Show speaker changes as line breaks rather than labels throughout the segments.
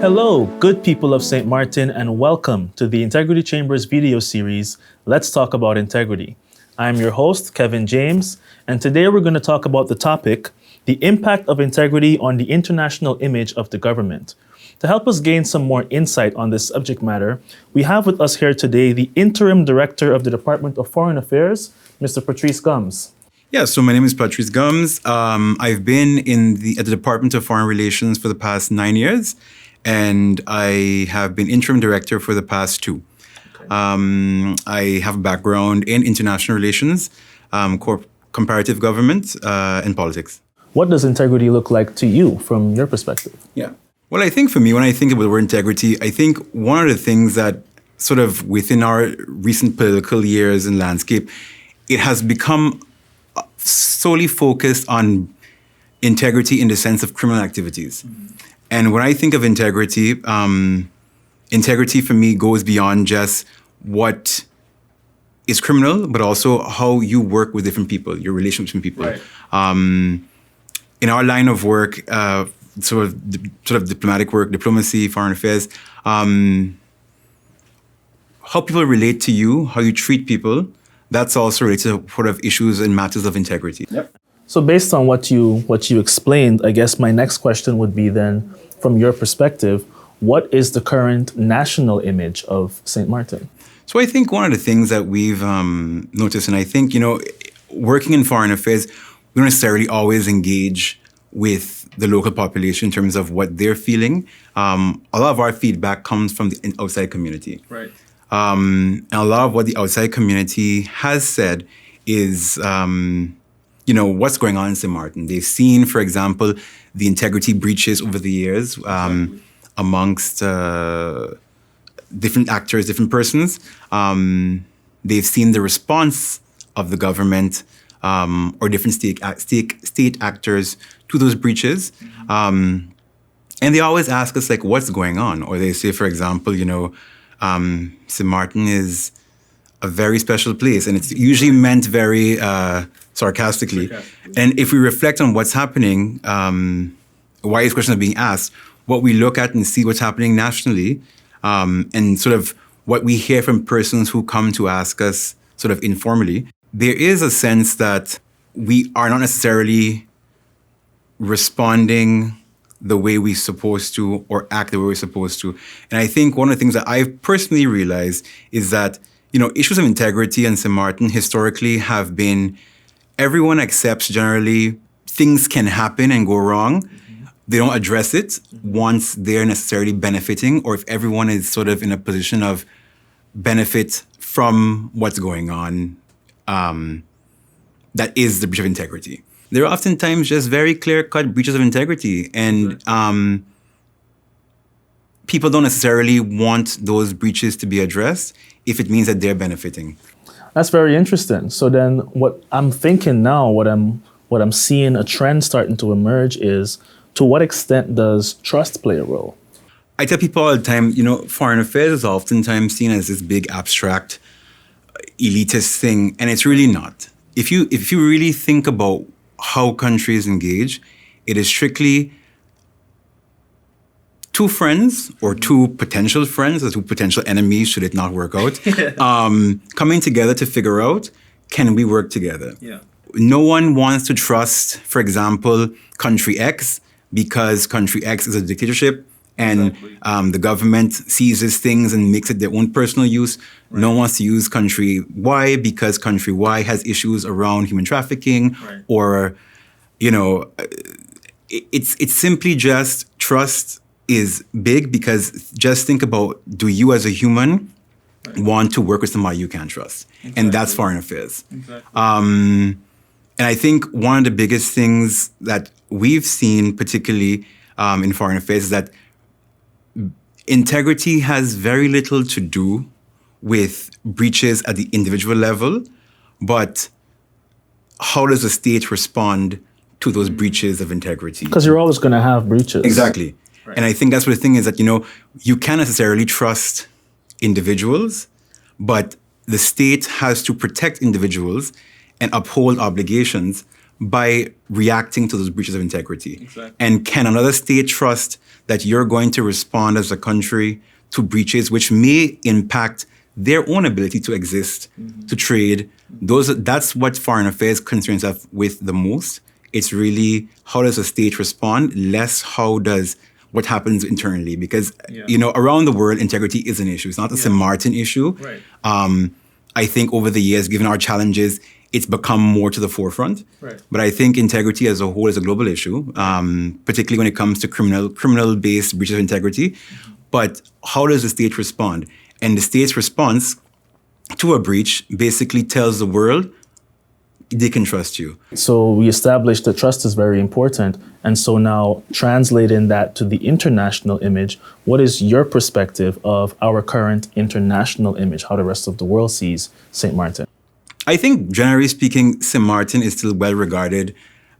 Hello, good people of St. Martin, and welcome to the Integrity Chamber's video series, Let's Talk About Integrity. I'm your host, Kevin James, and today we're going to talk about the topic, the impact of integrity on the international image of the government. To help us gain some more insight on this subject matter, we have with us here today the Interim Director of the Department of Foreign Affairs, Mr. Patrice Gumbs.
Yeah, so my name is Patrice Gumbs. I've been at the Department of Foreign Relations for the past 9 years, and I have been interim director for the past 2. Okay. I have a background in international relations, comparative government, and politics.
What does integrity look like to you from your perspective?
Yeah. Well, I think for me, when I think about the word integrity, I think one of the things that sort of within our recent political years and landscape, it has become solely focused on integrity in the sense of criminal activities. Mm-hmm. And when I think of integrity, integrity for me goes beyond just what is criminal, but also how you work with different people, your relationship with people. Right. In our line of work, sort of diplomatic work, diplomacy, foreign affairs, how people relate to you, how you treat people, that's also related to sort of issues and matters of integrity.
Yep. So based on what you explained, I guess my next question would be then, from your perspective, what is the current national image of St. Martin?
So I think one of the things that we've noticed, and I think, working in foreign affairs, we don't necessarily always engage with the local population in terms of what they're feeling. A lot of our feedback comes from the outside community. Right. And a lot of what the outside community has said is, what's going on in St. Martin. They've seen, for example, the integrity breaches over the years amongst different actors, different persons. They've seen the response of the government or different state actors to those breaches. And they always ask us, like, what's going on? Or they say, for example, St. Martin is a very special place, and it's usually meant very sarcastically. And if we reflect on what's happening, why these questions are being asked, what we look at and see what's happening nationally, and sort of what we hear from persons who come to ask us sort of informally, there is a sense that we are not necessarily responding the way we're supposed to or act the way we're supposed to. And I think one of the things that I've personally realized is that, issues of integrity in St. Martin historically have been, everyone accepts generally things can happen and go wrong. Mm-hmm. They don't address it once they're necessarily benefiting, or if everyone is sort of in a position of benefit from what's going on, that is the breach of integrity. There are oftentimes just very clear-cut breaches of integrity, and people don't necessarily want those breaches to be addressed if it means that they're benefiting.
That's very interesting. So then what I'm thinking now, what I'm seeing a trend starting to emerge is, to what extent does trust play a role?
I tell people all the time, foreign affairs is oftentimes seen as this big abstract elitist thing, and it's really not. If you really think about how countries engage, it is strictly two friends or two potential friends or two potential enemies, should it not work out, coming together to figure out, can we work together? Yeah. No one wants to trust, for example, country X because country X is a dictatorship and the government seizes things and makes it their own personal use. Right. No one wants to use country Y because country Y has issues around human trafficking, or, it's simply just trust is big, because just think about, do you as a human want to work with somebody you can't trust? Exactly. And that's foreign affairs. Exactly. And I think one of the biggest things that we've seen, particularly in foreign affairs, is that integrity has very little to do with breaches at the individual level, but how does the state respond to those breaches of integrity?
Because you're always going to have breaches.
Exactly. Right. And I think that's what the thing is, that, you can't necessarily trust individuals, but the state has to protect individuals and uphold obligations by reacting to those breaches of integrity.
Exactly.
And can another state trust that you're going to respond as a country to breaches which may impact their own ability to exist, to trade? That's what foreign affairs concerns us with the most. It's really, how does a state respond, less how does what happens internally. Because, around the world, integrity is an issue. It's not a St. Martin issue.
Right.
I think over the years, given our challenges, it's become more to the forefront.
Right.
But I think integrity as a whole is a global issue, particularly when it comes to criminal-based breaches of integrity. But how does the state respond? And the state's response to a breach basically tells the world they can trust you.
So we established that trust is very important. And so now translating that to the international image, what is your perspective of our current international image, how the rest of the world sees St. Martin?
I think, generally speaking, St. Martin is still well regarded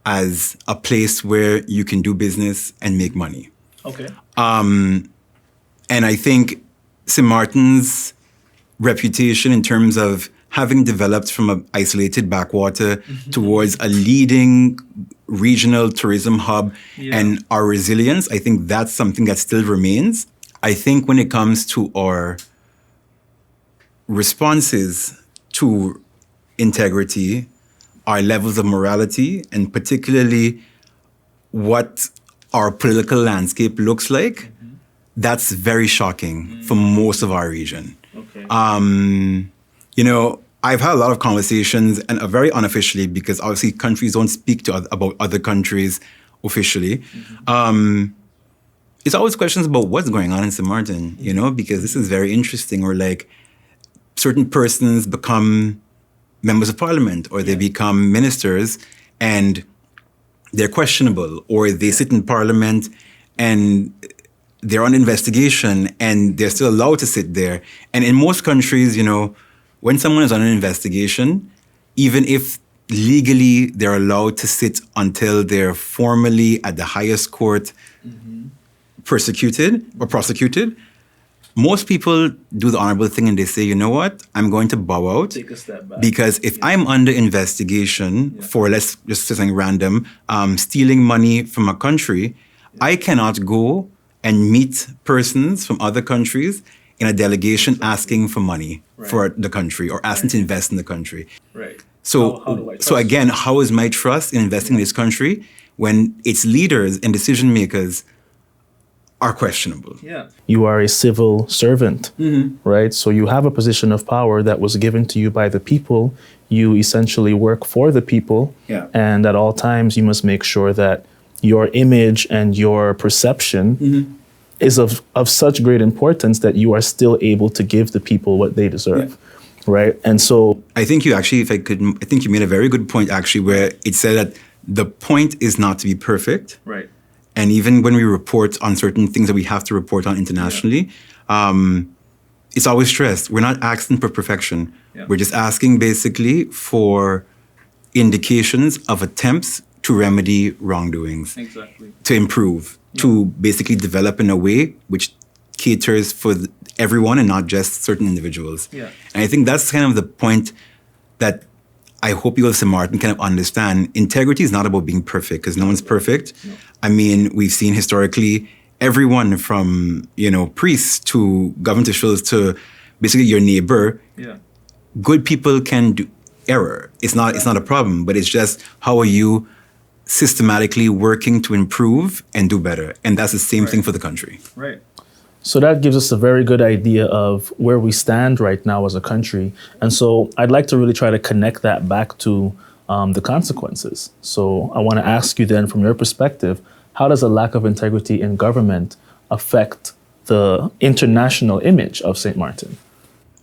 as a place where you can do business and make money.
Okay.
And I think St. Martin's reputation in terms of having developed from an isolated backwater towards a leading regional tourism hub and our resilience, I think that's something that still remains. I think when it comes to our responses to integrity, our levels of morality, and particularly what our political landscape looks like, that's very shocking for most of our region.
Okay.
I've had a lot of conversations, and very unofficially, because obviously countries don't speak about other countries officially. It's always questions about what's going on in St. Martin, because this is very interesting. Or like certain persons become members of parliament, or they become ministers, and they're questionable, or they sit in parliament and they're on investigation and they're still allowed to sit there. And in most countries, when someone is on an investigation, even if legally they're allowed to sit until they're formally at the highest court persecuted or prosecuted, most people do the honorable thing and they say, you know what, I'm going to bow out.
Take a step back.
Because if I'm under investigation for, let's just say something random, stealing money from a country, I cannot go and meet persons from other countries in a delegation asking for money for the country or asking to invest in the country.
Right.
So,
How do I trust
so again, how is my trust in investing in this country when its leaders and decision makers are questionable?
Yeah. You are a civil servant, right? So you have a position of power that was given to you by the people. You essentially work for the people.
Yeah.
And at all times, you must make sure that your image and your perception is of such great importance that you are still able to give the people what they deserve, right? And so
I think you actually, I think you made a very good point actually, where it said that the point is not to be perfect.
Right.
And even when we report on certain things that we have to report on internationally, it's always stressed. We're not asking for perfection. Yeah. We're just asking basically for indications of attempts to remedy wrongdoings, to improve, to basically develop in a way which caters for everyone and not just certain individuals. Yeah. And I think that's kind of the point that I hope people of St. Martin kind of understand. Integrity is not about being perfect, because no one's perfect. No. I mean, we've seen historically everyone from, priests to government officials to basically your neighbor. Yeah. Good people can do error. It's not a problem, but it's just how are you systematically working to improve and do better. And that's the same thing for the country.
Right. So that gives us a very good idea of where we stand right now as a country. And so I'd like to really try to connect that back to the consequences. So I want to ask you then, from your perspective, how does a lack of integrity in government affect the international image of St. Martin?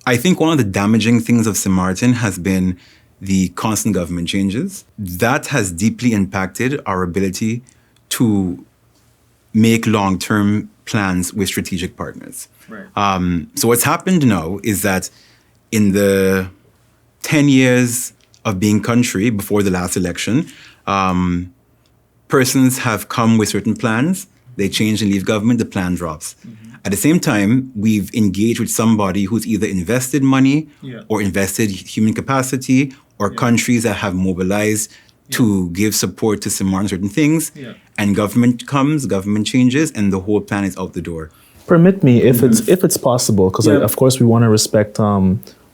I think one of the damaging things of St. Martin has been the constant government changes. That has deeply impacted our ability to make long-term plans with strategic partners. Right. So what's happened now is that in the 10 years of being country before the last election, persons have come with certain plans, they change and leave government, the plan drops. At the same time, we've engaged with somebody who's either invested money or invested human capacity, or countries that have mobilized to give support to St. Martin certain things,
Yeah.
and government comes, government changes, and the whole plan is out the door.
Permit me, if it's possible, because of course we want to respect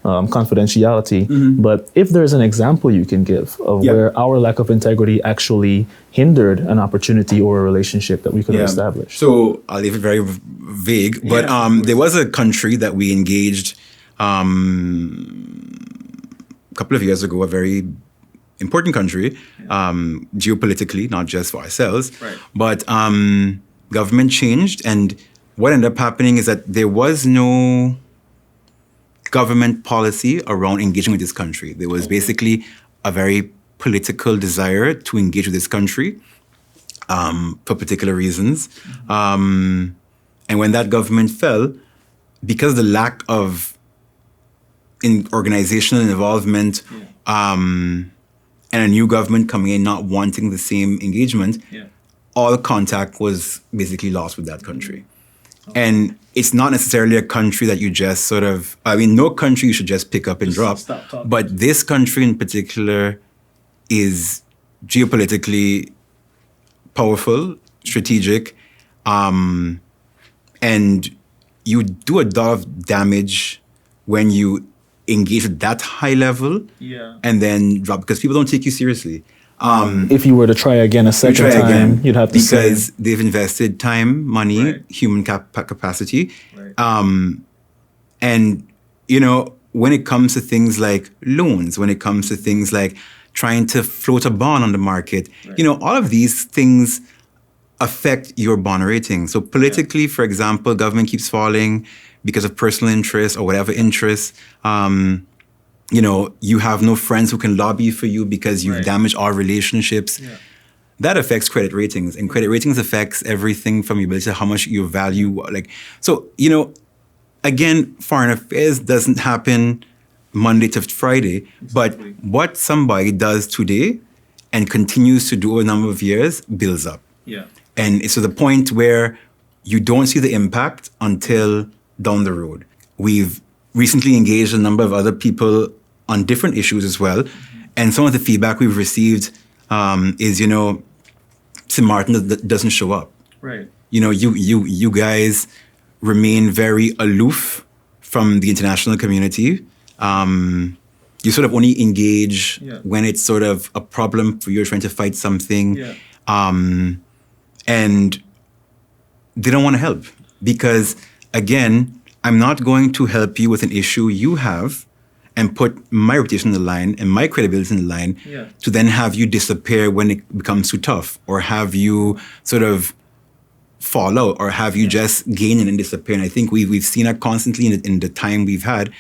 confidentiality. But if there's an example you can give of where our lack of integrity actually hindered an opportunity or a relationship that we could have established.
So I'll leave it very vague, but there was a country that we engaged a couple of years ago, a very important country, geopolitically, not just for ourselves, but government changed, and what ended up happening is that there was no government policy around engaging with this country. There was basically a very political desire to engage with this country for particular reasons. And when that government fell, because the lack of organizational involvement and a new government coming in not wanting the same engagement, all contact was basically lost with that country. And it's not necessarily a country that you just sort of, no country you should just pick up and drop. But this country in particular is geopolitically powerful, strategic, and you do a lot of damage when you engage at that high level and then drop, because people don't take you seriously.
If you were to try again a second time, you'd have to
because they've invested time, money, human capacity. And, when it comes to things like loans, when it comes to things like trying to float a bond on the market, all of these things affect your bond rating. So politically, for example, government keeps falling because of personal interest or whatever interest. You have no friends who can lobby for you because you've damaged all relationships. That affects credit ratings, and credit ratings affects everything from your ability to how much you value. Again, foreign affairs doesn't happen Monday to Friday, but what somebody does today and continues to do over a number of years builds up. And it's to the point where you don't see the impact until down the road. We've recently engaged a number of other people on different issues as well. And some of the feedback we've received is, St. Martin doesn't show up. You guys remain very aloof from the international community. You sort of only engage when it's sort of a problem for you trying to fight something. And they don't want to help because, again, I'm not going to help you with an issue you have and put my reputation on the line and my credibility on the line to then have you disappear when it becomes too tough, or have you sort of fall out, or have you just gain and disappear. And I think we've seen that constantly in the time we've had.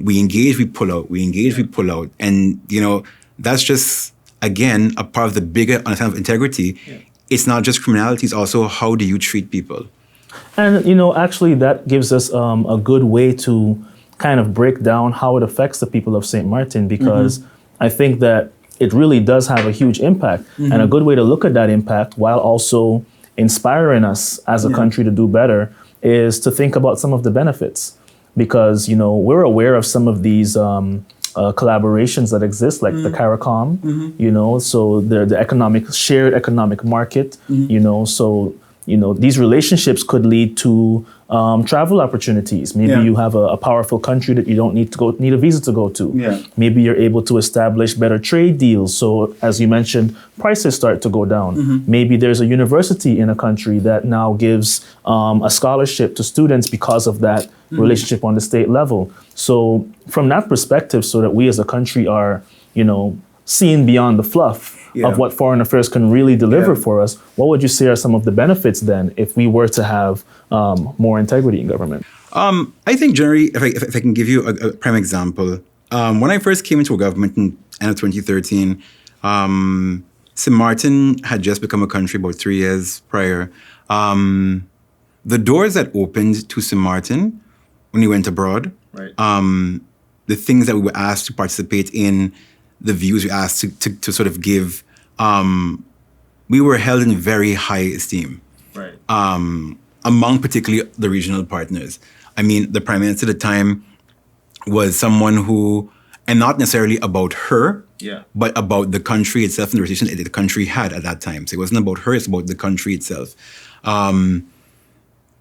We engage, we pull out. We engage, we pull out. And, that's just, again, a part of the bigger understanding of integrity. It's not just criminality, it's also how do you treat people.
And, actually that gives us a good way to kind of break down how it affects the people of St. Martin, because I think that it really does have a huge impact. And a good way to look at that impact while also inspiring us as a country to do better is to think about some of the benefits. Because, we're aware of some of these collaborations that exist, like the CARICOM, so the shared economic market, so these relationships could lead to travel opportunities. Maybe you have a powerful country that you don't need a visa to go to. Maybe you're able to establish better trade deals. So as you mentioned, prices start to go down. Maybe there's a university in a country that now gives a scholarship to students because of that relationship on the state level. So from that perspective, so that we as a country are, seeing beyond the fluff of what foreign affairs can really deliver for us, what would you say are some of the benefits then if we were to have more integrity in government?
I think generally, if I can give you a prime example, when I first came into government in end of 2013, St. Martin had just become a country about 3 years prior. The doors that opened to St. Martin when we went abroad, the things that we were asked to participate in, the views we asked to sort of give, we were held in very high esteem among particularly the regional partners. I mean, the Prime Minister at the time was someone who, and not necessarily about her,
Yeah.
but about the country itself and the reputation that the country had at that time. So it wasn't about her, it's about the country itself.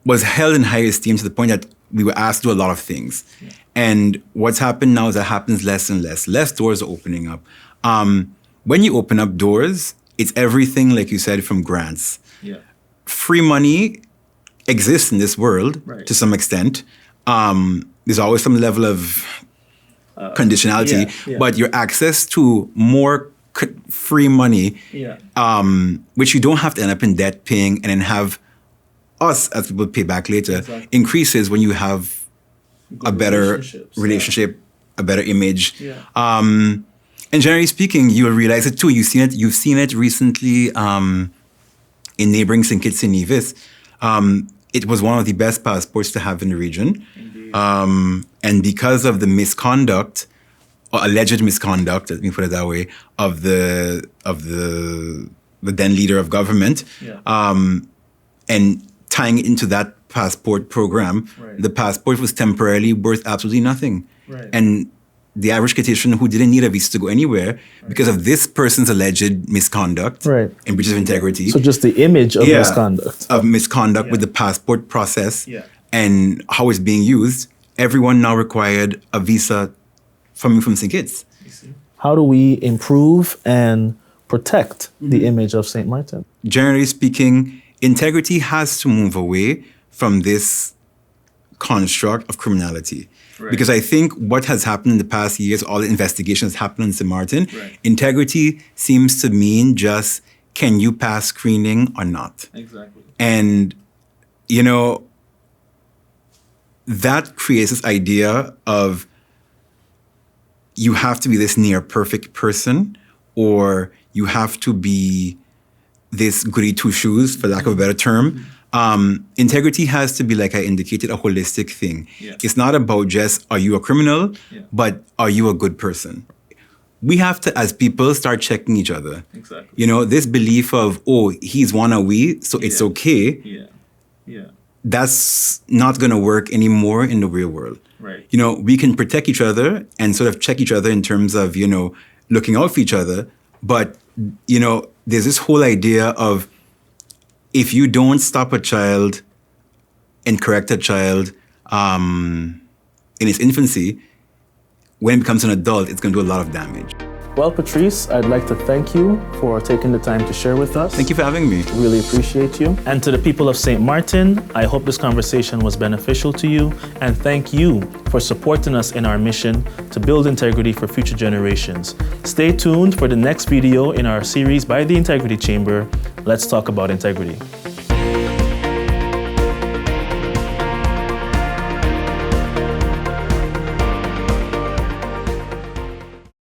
Was held in high esteem to the point that we were asked to do a lot of things. Yeah. And what's happened now is that happens less and less. Less doors are opening up. When you open up doors, it's everything, like you said, from grants.
Yeah.
Free money exists in this world to some extent. There's always some level of conditionality, but your access to more free money, which you don't have to end up in debt paying and then have us as people pay back later, increases when you have a better relationship, a better image. Yeah. And generally speaking, you'll realize it too. You've seen it recently in neighboring St. Kitts and Nevis. It was one of the best passports to have in the region. And because of the misconduct, or alleged misconduct, let me put it that way, of the then leader of government, and tying it into that passport program, the passport was temporarily worth absolutely nothing. And the average Kittitian who didn't need a visa to go anywhere because of this person's alleged misconduct and breach of integrity.
So just the image of misconduct.
Of misconduct with the passport process and how it's being used, everyone now required a visa from St. Kitts.
How do we improve and protect the image of St. Martin?
Generally speaking, integrity has to move away from this construct of criminality. Because I think what has happened in the past years, all the investigations happened in St. Martin, integrity seems to mean just, can you pass screening or not?
Exactly.
And, that creates this idea of you have to be this near perfect person, or you have to be this goody two-shoes, for lack of a better term. Integrity has to be, like I indicated, a holistic thing. It's not about just, are you a criminal, but are you a good person? We have to, as people, start checking each other.
Exactly.
This belief of, he's one of we, so it's okay. That's not going to work anymore in the real world. We can protect each other and sort of check each other in terms of, looking out for each other. But, there's this whole idea of, if you don't stop a child and correct a child in its infancy, when it becomes an adult, it's going to do a lot of damage.
Well, Patrice, I'd like to thank you for taking the time to share with us.
Thank you for having me.
Really appreciate you. And to the people of St. Martin, I hope this conversation was beneficial to you, and thank you for supporting us in our mission to build integrity for future generations. Stay tuned for the next video in our series by the Integrity Chamber. Let's talk about integrity.